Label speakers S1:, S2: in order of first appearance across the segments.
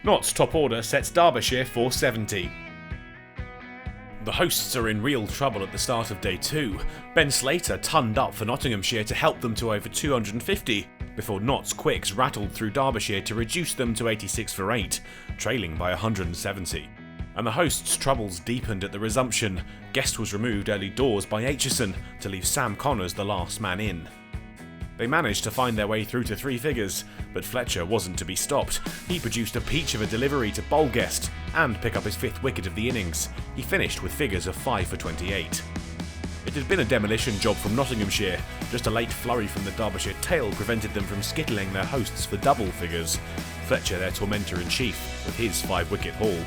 S1: Nott's top order sets Derbyshire 470. The hosts are in real trouble at the start of day 2. Ben Slater turned up for Nottinghamshire to help them to over 250, before Nott's quicks rattled through Derbyshire to reduce them to 86 for 8, trailing by 170. And the hosts' troubles deepened at the resumption. Guest was removed early doors by Aitchison to leave Sam Connors the last man in. They managed to find their way through to 3 figures, but Fletcher wasn't to be stopped. He produced a peach of a delivery to bowl Guest and pick up his 5th wicket of the innings. He finished with figures of 5 for 28. It had been a demolition job from Nottinghamshire. Just a late flurry from the Derbyshire tail prevented them from skittling their hosts for double figures. Fletcher their tormentor-in-chief with his 5-wicket haul.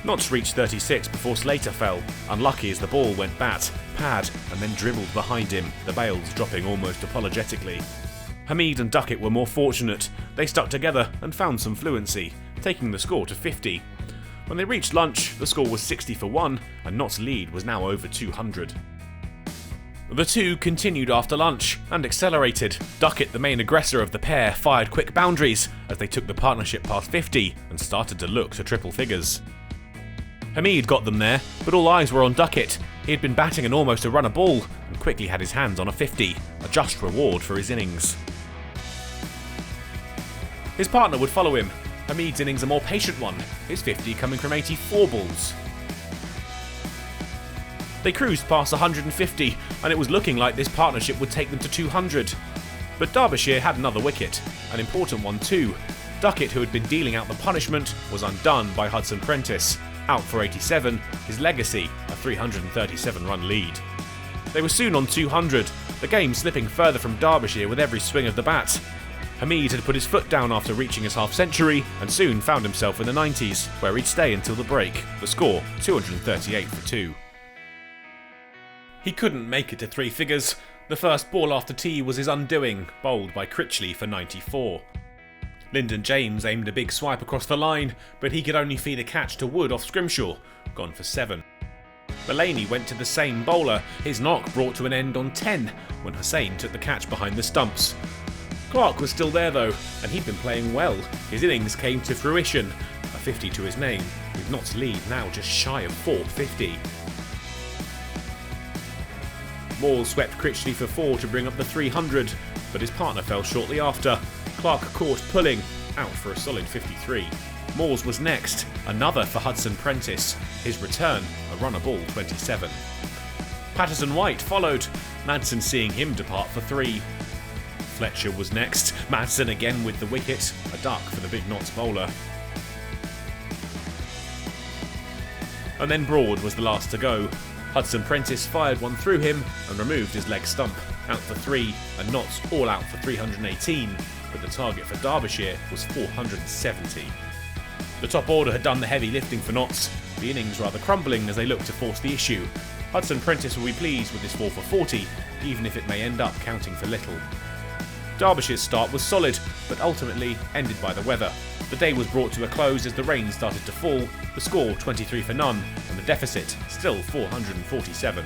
S1: Notts reached 36 before Slater fell, unlucky as the ball went bat, pad and then dribbled behind him, the bails dropping almost apologetically. Hameed and Duckett were more fortunate. They stuck together and found some fluency, taking the score to 50. When they reached lunch, the score was 60 for 1 and Nott's lead was now over 200. The two continued after lunch and accelerated. Duckett, the main aggressor of the pair, fired quick boundaries as they took the partnership past 50 and started to look to triple figures. Hameed got them there, but all eyes were on Duckett. He had been batting an almost a run a ball and quickly had his hands on a 50, a just reward for his innings. His partner would follow him. Hameed's innings a more patient one, his 50 coming from 84 balls. They cruised past 150 and it was looking like this partnership would take them to 200. But Derbyshire had another wicket, an important one too. Duckett, who had been dealing out the punishment, was undone by Hudson Prentice. Out for 87, his legacy a 337-run lead. They were soon on 200, the game slipping further from Derbyshire with every swing of the bat. Hameed had put his foot down after reaching his half-century and soon found himself in the 90s, where he'd stay until the break, the score 238 for 2. He couldn't make it to 3 figures. The first ball after tea was his undoing, bowled by Critchley for 94. Lyndon James aimed a big swipe across the line, but he could only feed a catch to Wood off Scrimshaw, gone for 7. Mullaney went to the same bowler, his knock brought to an end on 10, when Hussain took the catch behind the stumps. Clark was still there though, and he'd been playing well. His innings came to fruition, a 50 to his name, with Nott's lead now just shy of 450. Moore swept Critchley for 4 to bring up the 300, but his partner fell shortly after. Clark caught pulling, out for a solid 53. Moores was next, another for Hudson Prentice. His return, a runner ball 27. Patterson-White followed, Madsen seeing him depart for 3. Fletcher was next, Madsen again with the wicket, a duck for the big Notts bowler. And then Broad was the last to go. Hudson Prentice fired one through him and removed his leg stump, out for 3, and Notts all out for 318, but the target for Derbyshire was 470. The top order had done the heavy lifting for Notts, the innings rather crumbling as they looked to force the issue. Hudson Prentice will be pleased with his 4 for 40, even if it may end up counting for little. Derbyshire's start was solid, but ultimately ended by the weather. The day was brought to a close as the rain started to fall, the score 23 for none, and the deficit still 447.